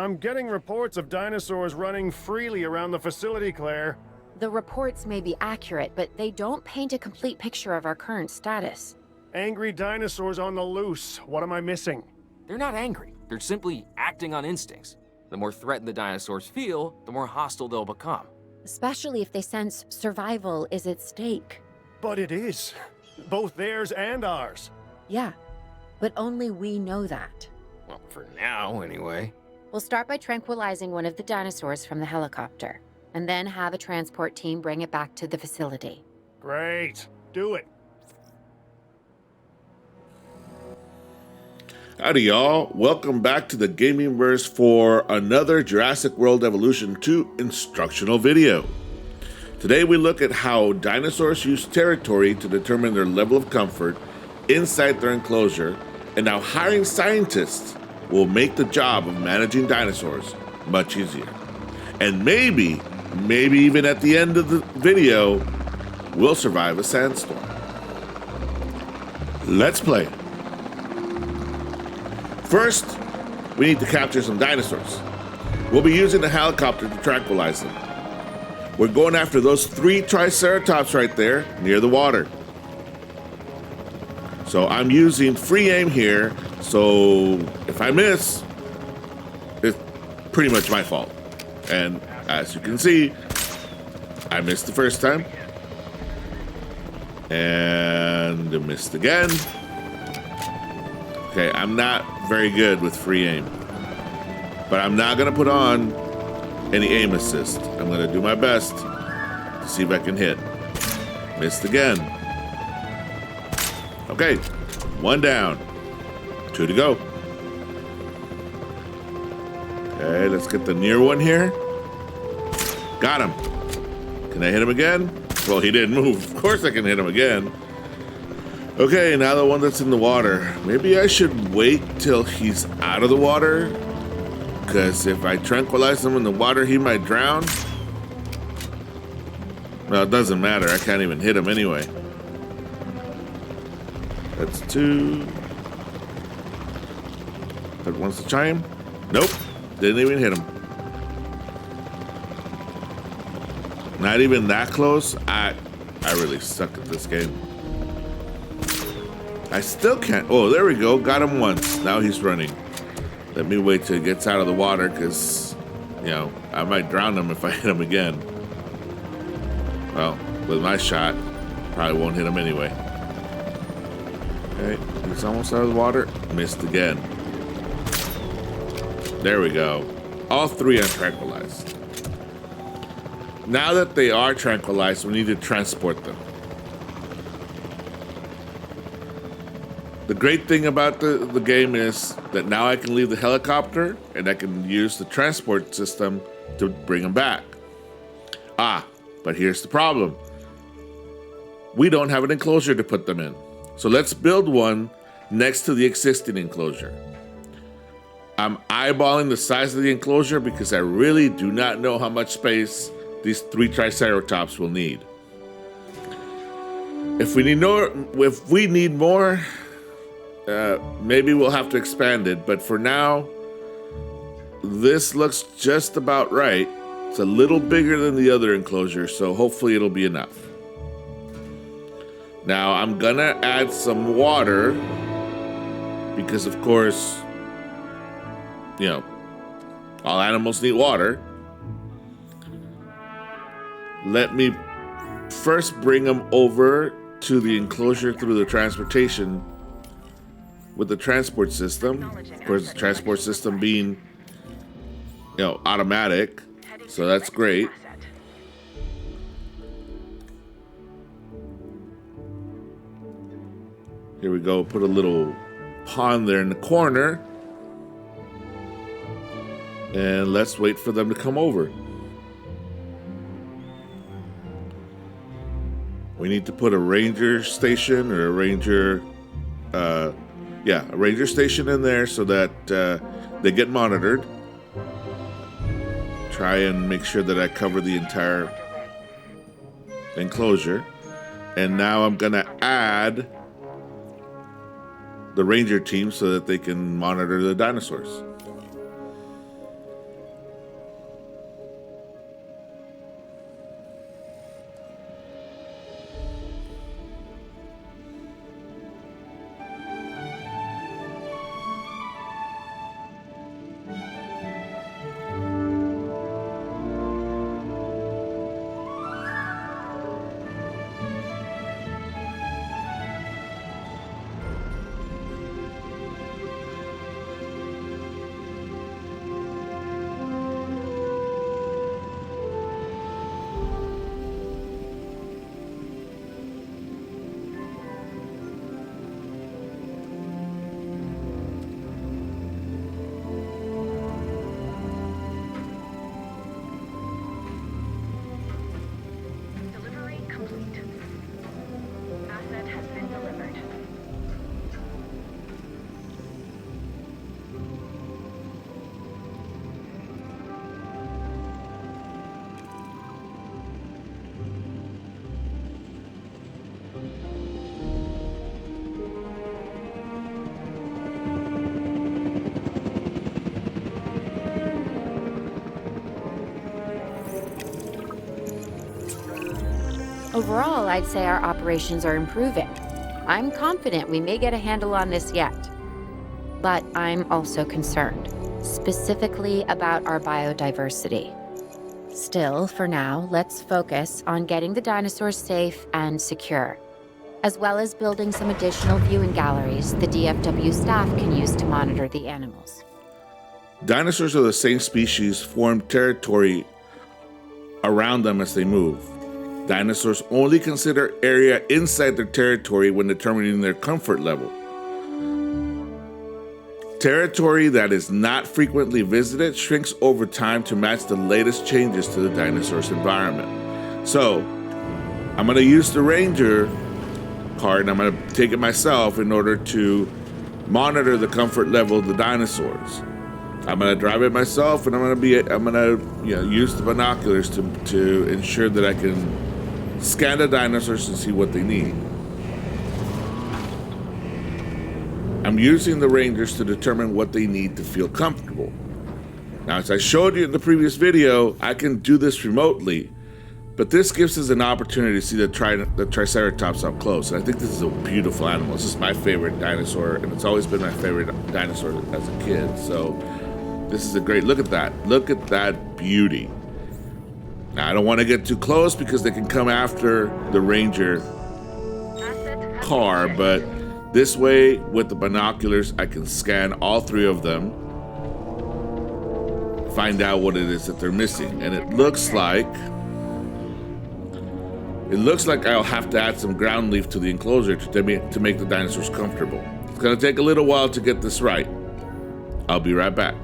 I'm getting reports of dinosaurs running freely around the facility, Claire. The reports may be accurate, but they don't paint a complete picture of our current status. Angry dinosaurs on the loose. What am I missing? They're not angry. They're simply acting on instincts. The more threatened the dinosaurs feel, the more hostile they'll become. Especially if they sense survival is at stake. But it is. Both theirs and ours. Yeah, but only we know that. Well, for now, anyway. We'll start by tranquilizing one of the dinosaurs from the helicopter, and then have a transport team bring it back to the facility. Great. Do it. Howdy y'all, welcome back to the Gamingverse for another Jurassic World Evolution 2 instructional video. Today we look at how dinosaurs use territory to determine their level of comfort inside their enclosure, and how hiring scientists will make the job of managing dinosaurs much easier. And maybe even at the end of the video, we'll survive a sandstorm. Let's play. First, we need to capture some dinosaurs. We'll be using the helicopter to tranquilize them. We're going after those 3 Triceratops right there near the water. So I'm using free aim here, so if I miss, it's pretty much my fault. And as you can see, I missed the first time. And I missed again. Okay, I'm not very good with free aim, but I'm not gonna put on any aim assist. I'm gonna do my best to see if I can hit. Missed again. Okay, 1 down, 2 to go. Okay, let's get the near one here. Got him. Can I hit him again? Well, he didn't move. Of course I can hit him again. Okay, now the one that's in the water. Maybe I should wait till he's out of the water, because if I tranquilize him in the water, he might drown. Well, it doesn't matter. I can't even hit him anyway. That's 2. That wants to chime? Nope. Didn't even hit him. Not even that close. I really suck at this game. I still can't. Oh, there we go. Got him once. Now he's running. Let me wait till he gets out of the water, because, you know, I might drown him if I hit him again. Well, with my shot, probably won't hit him anyway. Okay, he's almost out of the water. Missed again. There we go. All 3 are tranquilized. Now that they are tranquilized, we need to transport them. The great thing about the game is that now I can leave the helicopter and I can use the transport system to bring them back. But here's the problem. We don't have an enclosure to put them in. So let's build one next to the existing enclosure. I'm eyeballing the size of the enclosure because I really do not know how much space these 3 Triceratops will need. If we need more, maybe we'll have to expand it, but for now, this looks just about right. It's a little bigger than the other enclosure, so hopefully it'll be enough. Now, I'm gonna add some water, because of course, you know, all animals need water. Let me first bring them over to the enclosure through the transportation with the transport system. Of course, the transport system being, you know, automatic, so that's great. Here we go, put a little pond there in the corner. And let's wait for them to come over. We need to put a ranger station or a ranger station in there so that they get monitored. Try and make sure that I cover the entire enclosure. And now I'm gonna add the ranger team so that they can monitor the dinosaurs. Overall, I'd say our operations are improving. I'm confident we may get a handle on this yet. But I'm also concerned, specifically about our biodiversity. Still, for now, let's focus on getting the dinosaurs safe and secure, as well as building some additional viewing galleries the DFW staff can use to monitor the animals. Dinosaurs of the same species form territory around them as they move. Dinosaurs only consider area inside their territory when determining their comfort level. Territory that is not frequently visited shrinks over time to match the latest changes to the dinosaur's environment. So, I'm going to use the Ranger card and I'm going to take it myself in order to monitor the comfort level of the dinosaurs. I'm going to drive it myself and I'm going to use the binoculars to ensure that I can scan the dinosaurs and see what they need. I'm using the Rangers to determine what they need to feel comfortable. Now, as I showed you in the previous video, I can do this remotely, but this gives us an opportunity to see the Triceratops up close. And I think this is a beautiful animal. This is my favorite dinosaur, and it's always been my favorite dinosaur as a kid. So this is a great, look at that. Look at that beauty. Now, I don't want to get too close because they can come after the Ranger car, but this way, with the binoculars, I can scan all three of them, find out what it is that they're missing. And it looks like I'll have to add some ground leaf to the enclosure to make the dinosaurs comfortable. It's going to take a little while to get this right. I'll be right back.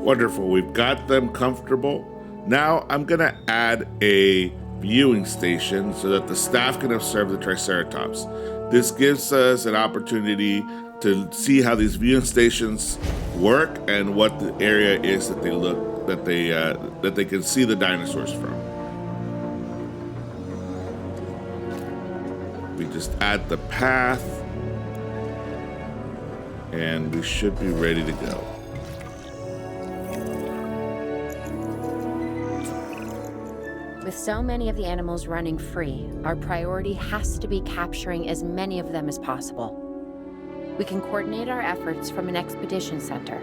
Wonderful, we've got them comfortable. Now I'm gonna add a viewing station so that the staff can observe the Triceratops. This gives us an opportunity to see how these viewing stations work and what the area is that they can see the dinosaurs from. We just add the path and we should be ready to go. With so many of the animals running free, our priority has to be capturing as many of them as possible. We can coordinate our efforts from an expedition center.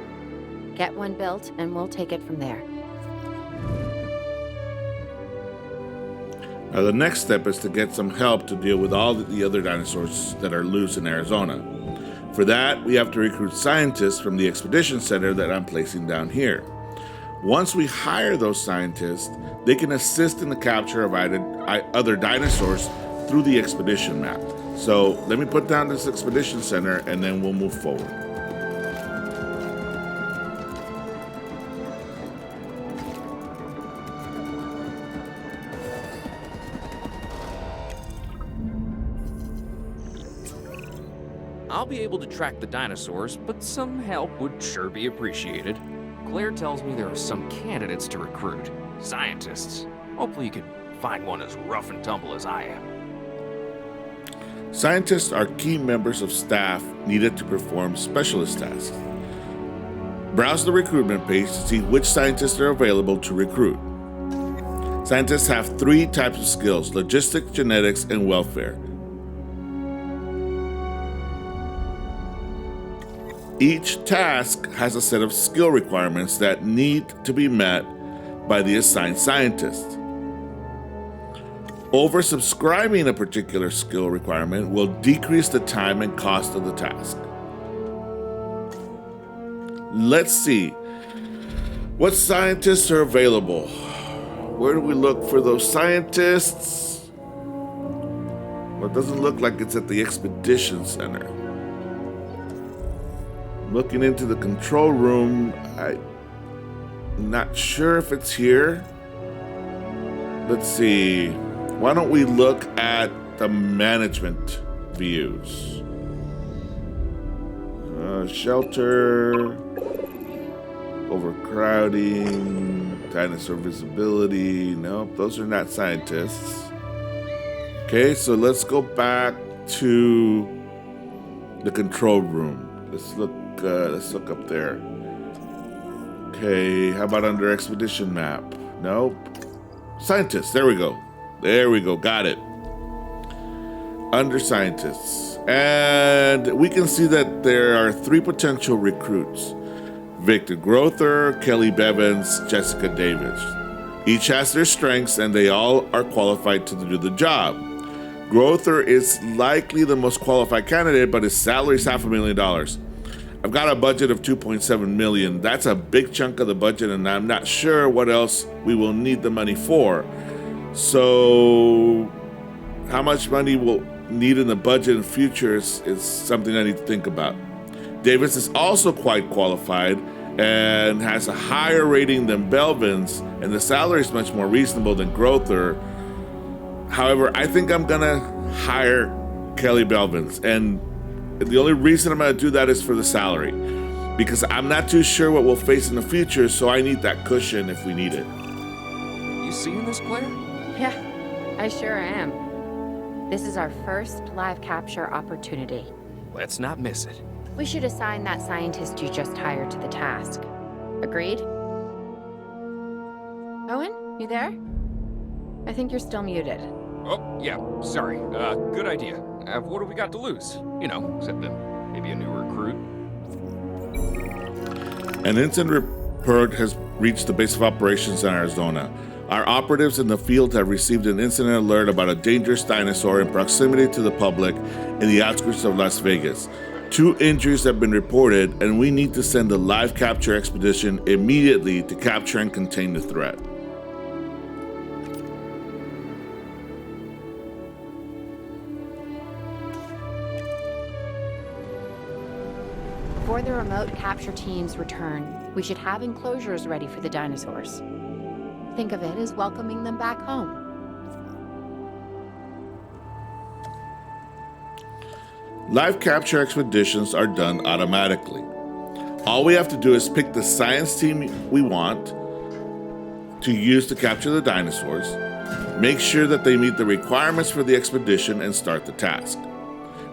Get one built, and we'll take it from there. Now the next step is to get some help to deal with all the other dinosaurs that are loose in Arizona. For that, we have to recruit scientists from the expedition center that I'm placing down here. Once we hire those scientists, they can assist in the capture of other dinosaurs through the expedition map. So let me put down this expedition center and then we'll move forward. I'll I'll be able to track the dinosaurs, but some help would sure be appreciated. Claire tells me there are some candidates to recruit. Scientists. Hopefully you could find one as rough and tumble as I am. Scientists are key members of staff needed to perform specialist tasks. Browse the recruitment page to see which scientists are available to recruit. Scientists have 3 types of skills: logistics, genetics, and welfare. Each task has a set of skill requirements that need to be met by the assigned scientist. Oversubscribing a particular skill requirement will decrease the time and cost of the task. Let's see. What scientists are available? Where do we look for those scientists? Well, it doesn't look like it's at the Expedition Center. Looking into the control room, I'm not sure if it's here. Let's see. Why don't we look at the management views? Shelter, overcrowding, dinosaur visibility. Nope, those are not scientists. Okay, so let's go back to the control room. Let's look up there. Okay, how about under expedition map? Nope. Scientists, there we go. There we go, got it. Under scientists. And we can see that there are 3 potential recruits: Victor Grother, Kelly Bevins, Jessica Davis. Each has their strengths and they all are qualified to do the job. Grother is likely the most qualified candidate, but his salary is $500,000. I've got a budget of $2.7 million. That's a big chunk of the budget, and I'm not sure what else we will need the money for. So how much money we'll need in the budget in future is something I need to think about. Davis is also quite qualified and has a higher rating than Belvin's, and the salary is much more reasonable than Grother. However, I think I'm gonna hire Kelly Belvin's, and the only reason I'm gonna do that is for the salary, because I'm not too sure what we'll face in the future, so I need that cushion if we need it. You seeing this, Claire? Yeah, I sure am. This is our first live capture opportunity. Let's not miss it. We should assign that scientist you just hired to the task. Agreed? Owen, you there? I think you're still muted. Oh, yeah, sorry. Good idea. What do we got to lose? You know, except maybe a new recruit. An incident report has reached the base of operations in Arizona. Our operatives in the field have received an incident alert about a dangerous dinosaur in proximity to the public in the outskirts of Las Vegas. 2 injuries have been reported, and we need to send a live capture expedition immediately to capture and contain the threat. Before the remote capture teams return, we should have enclosures ready for the dinosaurs. Think of it as welcoming them back home. Live capture expeditions are done automatically. All we have to do is pick the science team we want to use to capture the dinosaurs, make sure that they meet the requirements for the expedition, and start the task.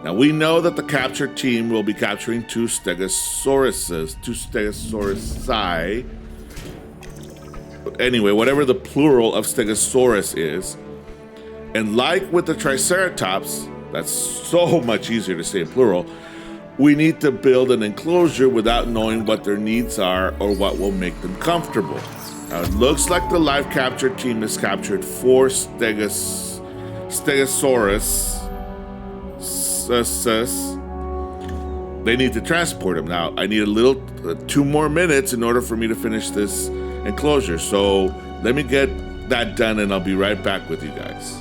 Now, we know that the capture team will be capturing 2 stegosauruses, 2 stegosaurusi. Anyway, whatever the plural of stegosaurus is. And like with the triceratops, that's so much easier to say in plural, we need to build an enclosure without knowing what their needs are or what will make them comfortable. Now, it looks like the live capture team has captured 4 stegosaurus. They need to transport them. Now, I need 2 more minutes in order for me to finish this enclosure. So let me get that done and I'll be right back with you guys.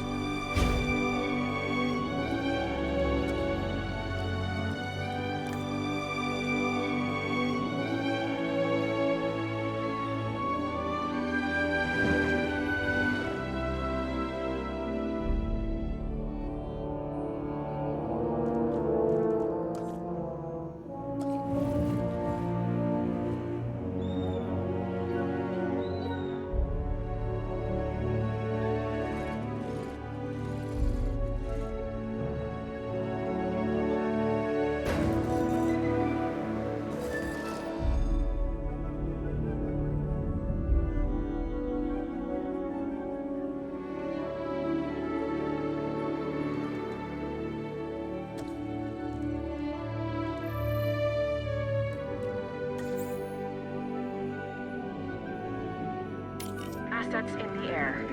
assets in the air.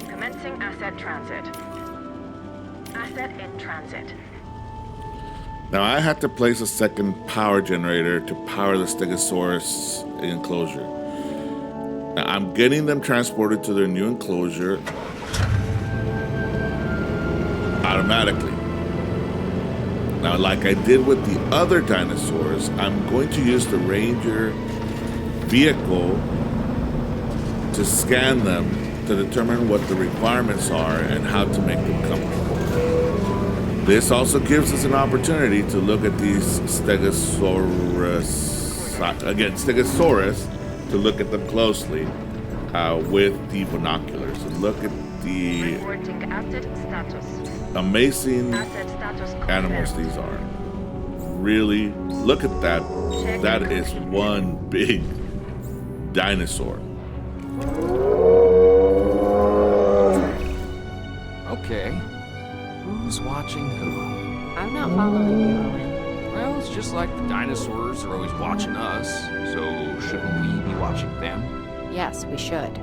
Commencing asset transit. Asset in transit. Now I had to place a second power generator to power the Stegosaurus enclosure. Now I'm getting them transported to their new enclosure automatically. Now, like I did with the other dinosaurs, I'm going to use the Ranger vehicle to scan them to determine what the requirements are and how to make them comfortable. This also gives us an opportunity to look at these Stegosaurus, to look at them closely with the binoculars and look at the Reporting asset status. amazing Asset status animals confirmed. these are. Really, look at that. Check That is complete. one big dinosaur. Okay. Who's watching who? I'm not following you, Owen. Well, it's just like the dinosaurs are always watching us, so shouldn't we be watching them? Yes, we should.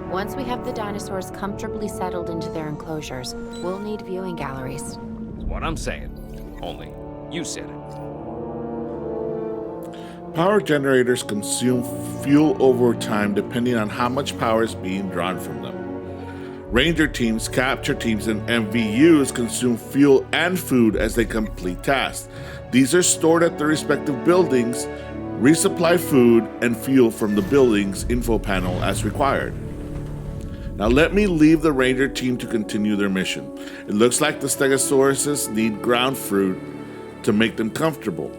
Once we have the dinosaurs comfortably settled into their enclosures, we'll need viewing galleries. That's what I'm saying. Only, you said it. Power generators consume fuel over time depending on how much power is being drawn from them. Ranger teams, capture teams, and MVUs consume fuel and food as they complete tasks. These are stored at their respective buildings, resupply food and fuel from the building's info panel as required. Now let me leave the Ranger team to continue their mission. It looks like the Stegosauruses need ground fruit to make them comfortable.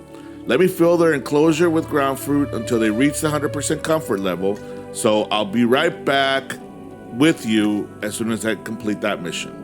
Let me fill their enclosure with ground fruit until they reach the 100% comfort level, so I'll be right back with you as soon as I complete that mission.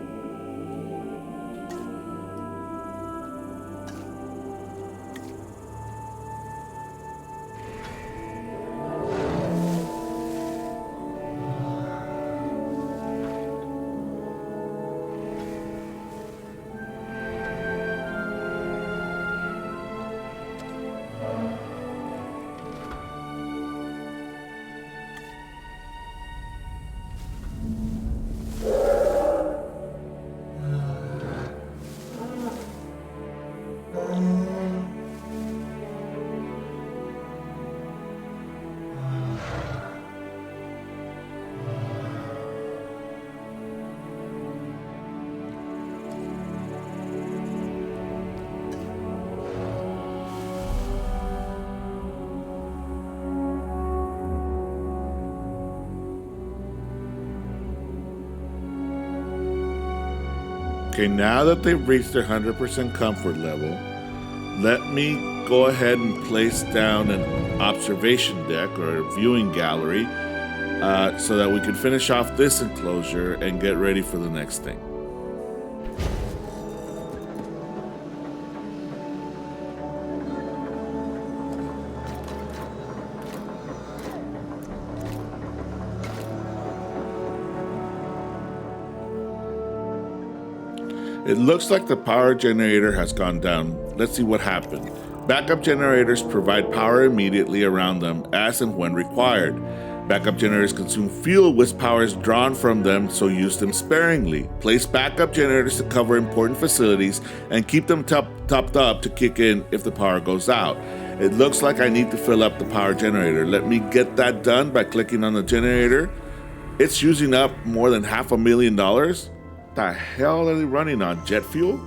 Okay, now that they've reached their 100% comfort level, let me go ahead and place down an observation deck or a viewing gallery so that we can finish off this enclosure and get ready for the next thing. It looks like the power generator has gone down. Let's see what happened. Backup generators provide power immediately around them as and when required. Backup generators consume fuel which power is drawn from them, so use them sparingly. Place backup generators to cover important facilities and keep them topped up to kick in if the power goes out. It looks like I need to fill up the power generator. Let me get that done by clicking on the generator. It's using up more than $500,000. The hell are they running on? Jet fuel?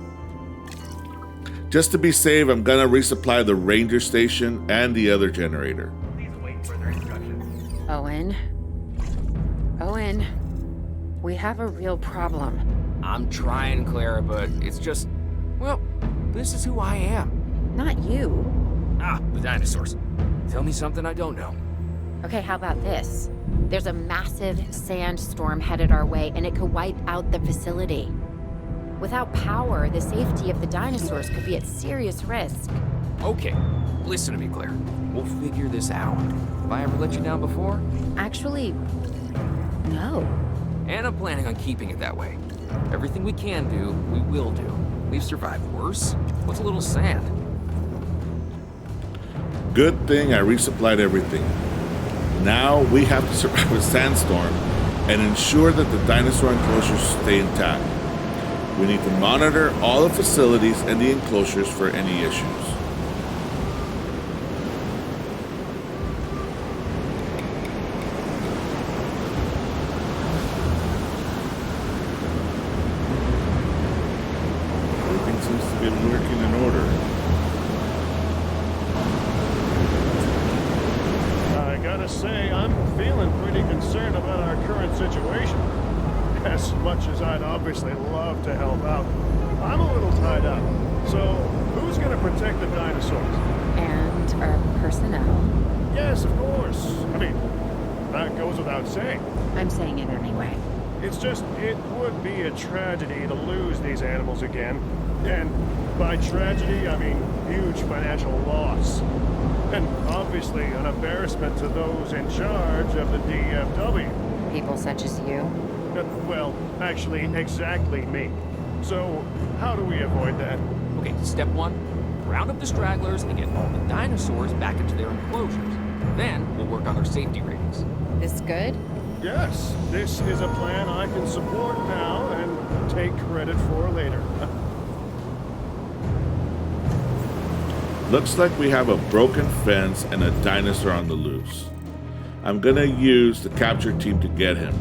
Just to be safe, I'm gonna resupply the Ranger station and the other generator. Owen, we have a real problem. I'm trying, Clara, but it's just, well, this is who I am. Not you. Ah, the dinosaurs. Tell me something I don't know. Okay, how about this? There's a massive sandstorm headed our way, and it could wipe out the facility. Without power, the safety of the dinosaurs could be at serious risk. Okay, listen to me, Claire. We'll figure this out. Have I ever let you down before? Actually, no. And I'm planning on keeping it that way. Everything we can do, we will do. We've survived worse. What's a little sand? Good thing I resupplied everything. Now we have to survive a sandstorm and ensure that the dinosaur enclosures stay intact. We need to monitor all the facilities and the enclosures for any issues. Everything seems to be working in order. I gotta say, I'm feeling pretty concerned about our current situation. As much as I'd obviously love to help out, I'm a little tied up. So, who's gonna protect the dinosaurs? And our personnel. Yes, of course. I mean, that goes without saying. I'm saying it anyway. It's just, it would be a tragedy to lose these animals again. And by tragedy, I mean huge financial loss. And obviously an embarrassment to those in charge of the DFW. People such as you. Well, actually, exactly me. So, how do we avoid that? Okay, step 1, round up the stragglers and get all the dinosaurs back into their enclosures. Then we'll work on their safety ratings. This good? Yes, this is a plan I can support now and take credit for later. Looks like we have a broken fence and a dinosaur on the loose. I'm gonna use the capture team to get him.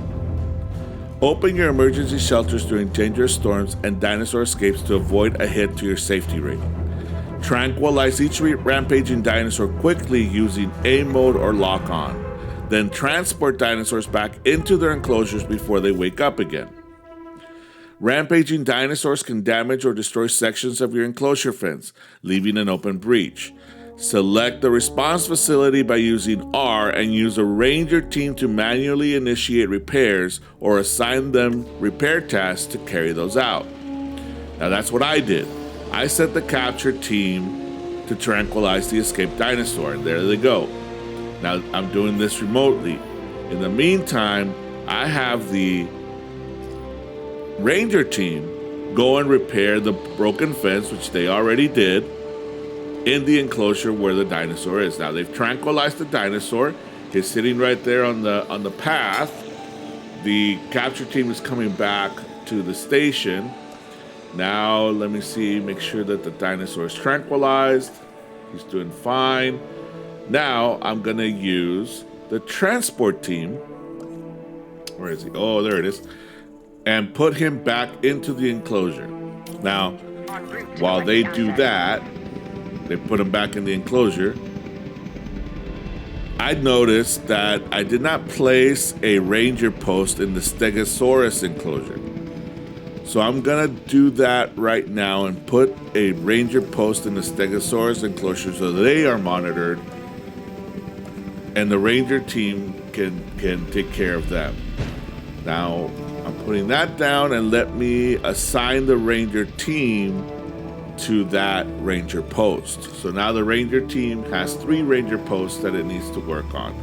Open your emergency shelters during dangerous storms and dinosaur escapes to avoid a hit to your safety rating. Tranquilize each rampaging dinosaur quickly using A mode or lock on. Then transport dinosaurs back into their enclosures before they wake up again. Rampaging dinosaurs can damage or destroy sections of your enclosure fence, leaving an open breach. Select the response facility by using R and use a ranger team to manually initiate repairs or assign them repair tasks to carry those out. Now that's what I did. I sent the capture team to tranquilize the escaped dinosaur, and there they go. Now I'm doing this remotely. In the meantime, I have the ranger team go and repair the broken fence, which they already did, in the enclosure where the dinosaur is. Now they've tranquilized the dinosaur. He's sitting right there on the path. The capture team is coming back to the station. Now let me see, make sure that the dinosaur is tranquilized. He's doing fine. Now I'm gonna use the transport team. Where is he? Oh, there it is. And put him back into the enclosure. Now, while they do that, they put him back in the enclosure. I noticed that I did not place a ranger post in the Stegosaurus enclosure. So I'm gonna do that right now and put a ranger post in the Stegosaurus enclosure so they are monitored and the ranger team can take care of them. Now I'm putting that down, and let me assign the ranger team to that ranger post. So now the ranger team has 3 ranger posts that it needs to work on.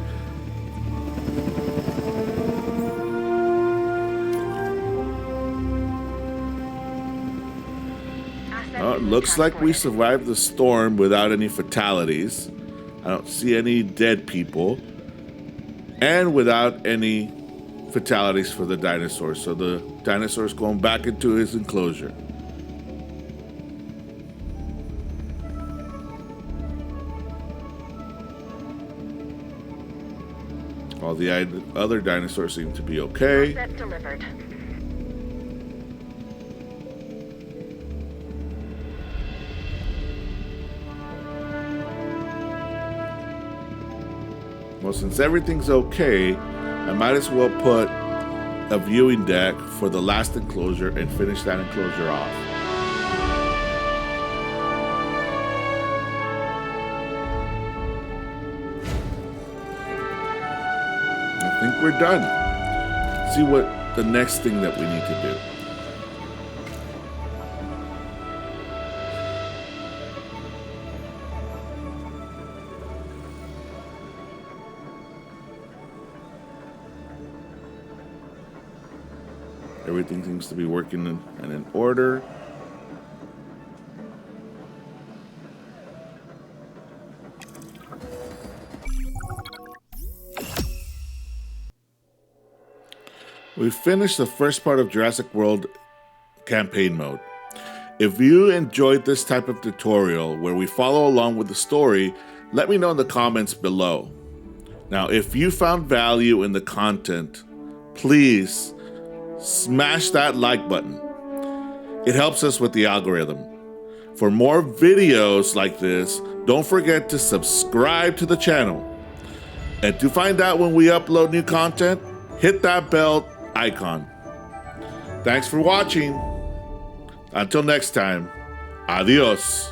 It looks like we survived the storm without any fatalities. I don't see any dead people, and without any fatalities for the dinosaur. So the dinosaur is going back into his enclosure. All the other dinosaurs seem to be okay. Asset delivered. Well, since everything's okay, I might as well put a viewing deck for the last enclosure and finish that enclosure off. I think we're done. Let's see what the next thing that we need to do. Everything seems to be working in order. We finished the first part of Jurassic World campaign mode. If you enjoyed this type of tutorial where we follow along with the story, let me know in the comments below. Now, if you found value in the content, please smash that like button. It helps us with the algorithm. For more videos like this, don't forget to subscribe to the channel. And to find out when we upload new content, hit that bell icon. Thanks for watching. Until next time, adios.